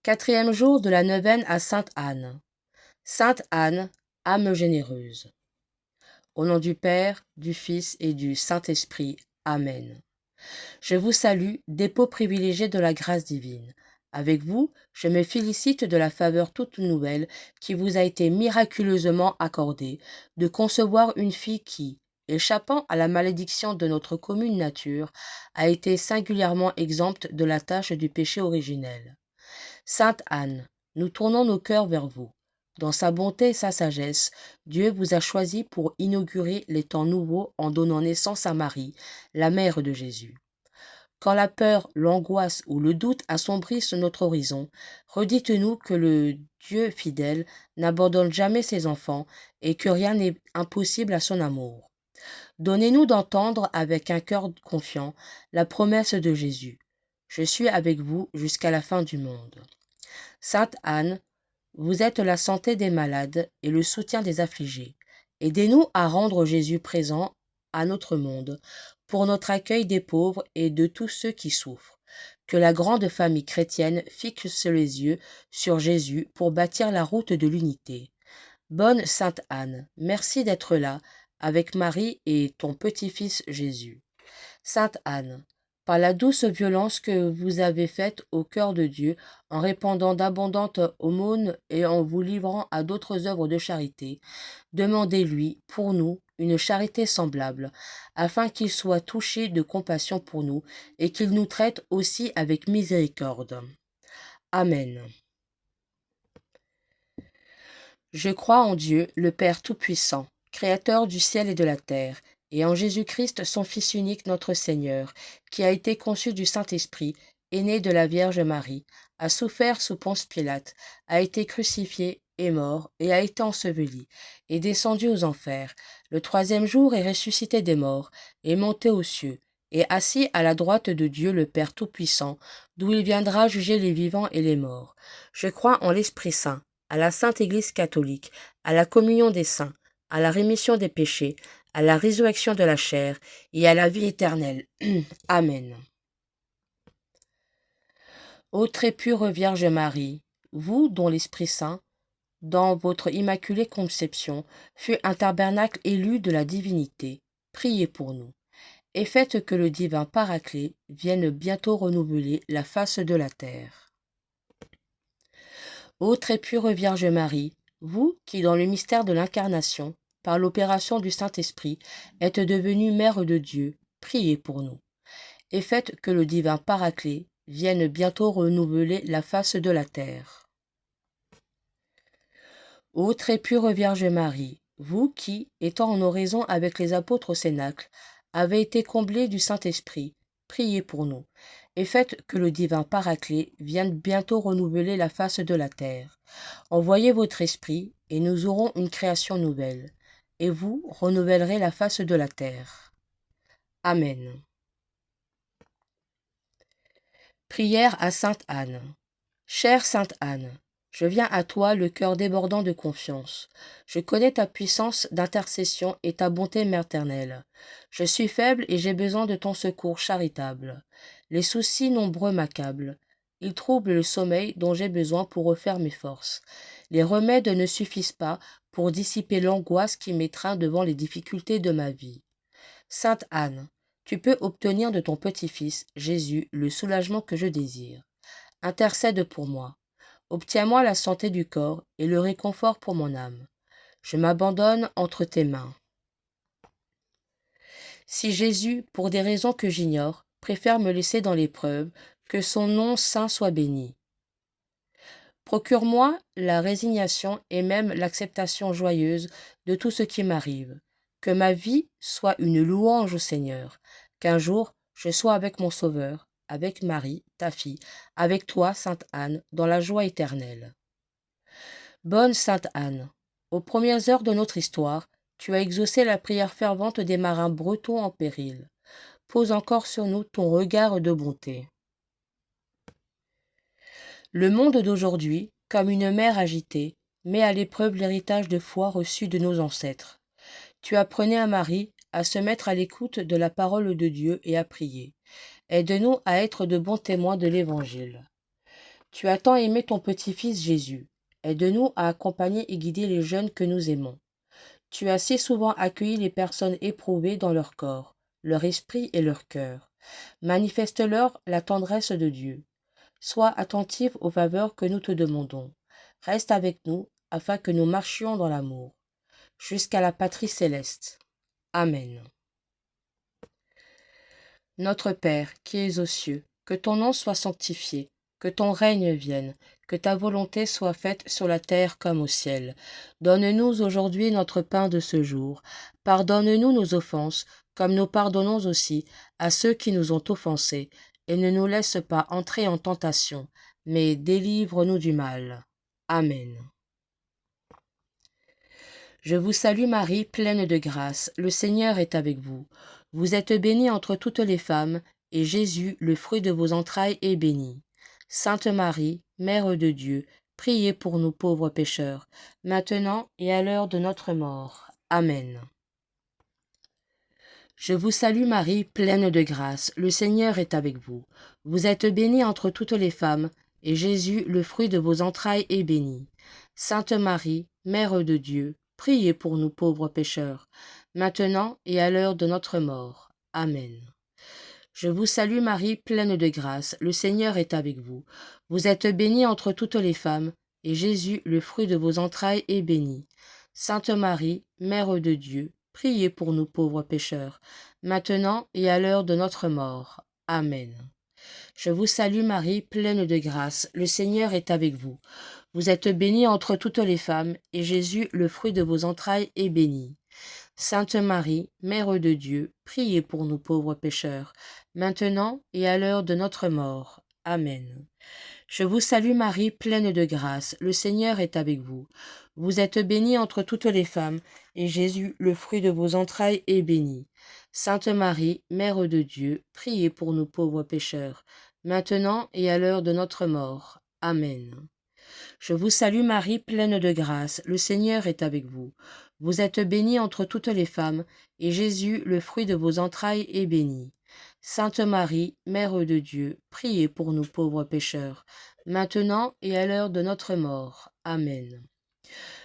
Quatrième jour de la neuvaine à Sainte Anne. Sainte Anne, âme généreuse. Au nom du Père, du Fils et du Saint-Esprit. Amen. Je vous salue, dépôt privilégié de la grâce divine. Avec vous, je me félicite de la faveur toute nouvelle qui vous a été miraculeusement accordée, de concevoir une fille qui, échappant à la malédiction de notre commune nature, a été singulièrement exempte de la tâche du péché originel. Sainte Anne, nous tournons nos cœurs vers vous. Dans sa bonté et sa sagesse, Dieu vous a choisi pour inaugurer les temps nouveaux en donnant naissance à Marie, la mère de Jésus. Quand la peur, l'angoisse ou le doute assombrissent notre horizon, redites-nous que le Dieu fidèle n'abandonne jamais ses enfants et que rien n'est impossible à son amour. Donnez-nous d'entendre avec un cœur confiant la promesse de Jésus. Je suis avec vous jusqu'à la fin du monde. Sainte Anne, vous êtes la santé des malades et le soutien des affligés. Aidez-nous à rendre Jésus présent à notre monde, pour notre accueil des pauvres et de tous ceux qui souffrent. Que la grande famille chrétienne fixe les yeux sur Jésus pour bâtir la route de l'unité. Bonne Sainte Anne, merci d'être là, avec Marie et ton petit-fils Jésus. Sainte Anne, par la douce violence que vous avez faite au cœur de Dieu, en répandant d'abondantes aumônes et en vous livrant à d'autres œuvres de charité, demandez-lui, pour nous, une charité semblable, afin qu'il soit touché de compassion pour nous et qu'il nous traite aussi avec miséricorde. Amen. Je crois en Dieu, le Père Tout-Puissant, Créateur du ciel et de la terre, et en Jésus-Christ, son Fils unique, notre Seigneur, qui a été conçu du Saint-Esprit, est né de la Vierge Marie, a souffert sous Ponce Pilate, a été crucifié, est mort, et a été enseveli, est descendu aux enfers. Le troisième jour est ressuscité des morts, est monté aux cieux, et assis à la droite de Dieu le Père Tout-Puissant, d'où il viendra juger les vivants et les morts. Je crois en l'Esprit Saint, à la Sainte Église catholique, à la communion des saints, à la rémission des péchés, à la résurrection de la chair et à la vie éternelle. Amen. Ô très pure Vierge Marie, vous dont l'Esprit Saint, dans votre immaculée conception, fut un tabernacle élu de la divinité, priez pour nous, et faites que le divin Paraclet vienne bientôt renouveler la face de la terre. Ô très pure Vierge Marie, vous qui, dans le mystère de l'incarnation, par l'opération du Saint-Esprit, êtes devenue Mère de Dieu, priez pour nous, et faites que le divin Paraclet vienne bientôt renouveler la face de la terre. Ô très pure Vierge Marie, vous qui, étant en oraison avec les apôtres au Cénacle, avez été comblée du Saint-Esprit, priez pour nous, et faites que le divin Paraclet vienne bientôt renouveler la face de la terre. Envoyez votre esprit, et nous aurons une création nouvelle, et vous renouvellerez la face de la terre. Amen. Prière à Sainte Anne. Chère Sainte Anne, je viens à toi le cœur débordant de confiance. Je connais ta puissance d'intercession et ta bonté maternelle. Je suis faible et j'ai besoin de ton secours charitable. Les soucis nombreux m'accablent. Ils troublent le sommeil dont j'ai besoin pour refaire mes forces. Les remèdes ne suffisent pas pour dissiper l'angoisse qui m'étreint devant les difficultés de ma vie. Sainte Anne, tu peux obtenir de ton petit-fils, Jésus, le soulagement que je désire. Intercède pour moi. Obtiens-moi la santé du corps et le réconfort pour mon âme. Je m'abandonne entre tes mains. Si Jésus, pour des raisons que j'ignore, préfère me laisser dans l'épreuve, que son nom saint soit béni. Procure-moi la résignation et même l'acceptation joyeuse de tout ce qui m'arrive. Que ma vie soit une louange au Seigneur. Qu'un jour je sois avec mon Sauveur, avec Marie, ta fille, avec toi, Sainte Anne, dans la joie éternelle. Bonne Sainte Anne, aux premières heures de notre histoire, tu as exaucé la prière fervente des marins bretons en péril. Pose encore sur nous ton regard de bonté. Le monde d'aujourd'hui, comme une mer agitée, met à l'épreuve l'héritage de foi reçu de nos ancêtres. Tu apprenais à Marie à se mettre à l'écoute de la parole de Dieu et à prier. Aide-nous à être de bons témoins de l'Évangile. Tu as tant aimé ton petit-fils Jésus. Aide-nous à accompagner et guider les jeunes que nous aimons. Tu as si souvent accueilli les personnes éprouvées dans leur corps, leur esprit et leur cœur. Manifeste-leur la tendresse de Dieu. Sois attentif aux faveurs que nous te demandons. Reste avec nous afin que nous marchions dans l'amour, jusqu'à la patrie céleste. Amen. Notre Père, qui es aux cieux, que ton nom soit sanctifié, que ton règne vienne, que ta volonté soit faite sur la terre comme au ciel. Donne-nous aujourd'hui notre pain de ce jour. Pardonne-nous nos offenses, comme nous pardonnons aussi à ceux qui nous ont offensés, et ne nous laisse pas entrer en tentation, mais délivre-nous du mal. Amen. Je vous salue Marie, pleine de grâce, le Seigneur est avec vous. Vous êtes bénie entre toutes les femmes, et Jésus, le fruit de vos entrailles, est béni. Sainte Marie, Mère de Dieu, priez pour nous pauvres pécheurs, maintenant et à l'heure de notre mort. Amen. Je vous salue Marie, pleine de grâce, le Seigneur est avec vous. Vous êtes bénie entre toutes les femmes, et Jésus, le fruit de vos entrailles, est béni. Sainte Marie, Mère de Dieu, priez pour nous pauvres pécheurs, maintenant et à l'heure de notre mort. Amen. Je vous salue Marie, pleine de grâce, le Seigneur est avec vous. Vous êtes bénie entre toutes les femmes, et Jésus, le fruit de vos entrailles, est béni. Sainte Marie, Mère de Dieu, priez pour nous pauvres pécheurs, maintenant et à l'heure de notre mort. Amen. Je vous salue Marie, pleine de grâce, le Seigneur est avec vous. Vous êtes bénie entre toutes les femmes, et Jésus, le fruit de vos entrailles, est béni. Sainte Marie, Mère de Dieu, priez pour nous pauvres pécheurs, maintenant et à l'heure de notre mort. Amen. Je vous salue Marie, pleine de grâce, le Seigneur est avec vous. Vous êtes bénie entre toutes les femmes, et Jésus, le fruit de vos entrailles, est béni. Sainte Marie, Mère de Dieu, priez pour nous pauvres pécheurs, maintenant et à l'heure de notre mort. Amen. Je vous salue Marie, pleine de grâce, le Seigneur est avec vous. Vous êtes bénie entre toutes les femmes, et Jésus, le fruit de vos entrailles, est béni. Sainte Marie, Mère de Dieu, priez pour nous pauvres pécheurs, maintenant et à l'heure de notre mort. Amen.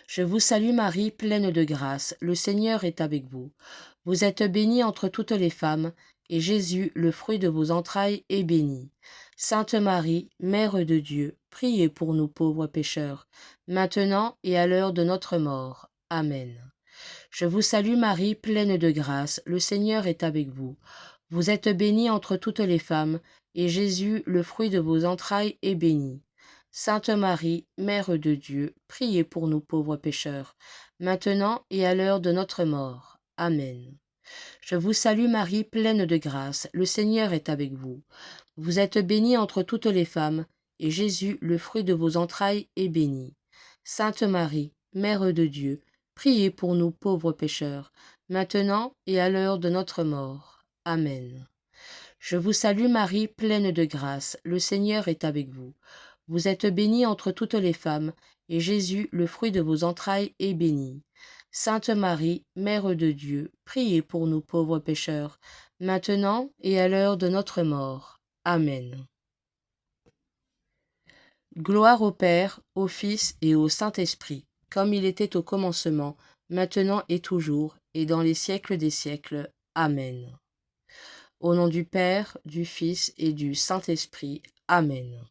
Je vous salue Marie, pleine de grâce, le Seigneur est avec vous. Vous êtes bénie entre toutes les femmes, et Jésus, le fruit de vos entrailles, est béni. Sainte Marie, Mère de Dieu, priez pour nous pauvres pécheurs, maintenant et à l'heure de notre mort. Amen. Je vous salue Marie, pleine de grâce, le Seigneur est avec vous. Vous êtes bénie entre toutes les femmes, et Jésus, le fruit de vos entrailles, est béni. Sainte Marie, Mère de Dieu, priez pour nous pauvres pécheurs, maintenant et à l'heure de notre mort. Amen. Je vous salue Marie, pleine de grâce, le Seigneur est avec vous. Vous êtes bénie entre toutes les femmes, et Jésus, le fruit de vos entrailles, est béni. Sainte Marie, Mère de Dieu, priez pour nous pauvres pécheurs, maintenant et à l'heure de notre mort. Amen. Je vous salue Marie, pleine de grâce, le Seigneur est avec vous. Vous êtes bénie entre toutes les femmes, et Jésus, le fruit de vos entrailles, est béni. Sainte Marie, Mère de Dieu, priez pour nous pauvres pécheurs, maintenant et à l'heure de notre mort. Amen. Gloire au Père, au Fils et au Saint-Esprit, comme il était au commencement, maintenant et toujours, et dans les siècles des siècles. Amen. Au nom du Père, du Fils et du Saint-Esprit. Amen.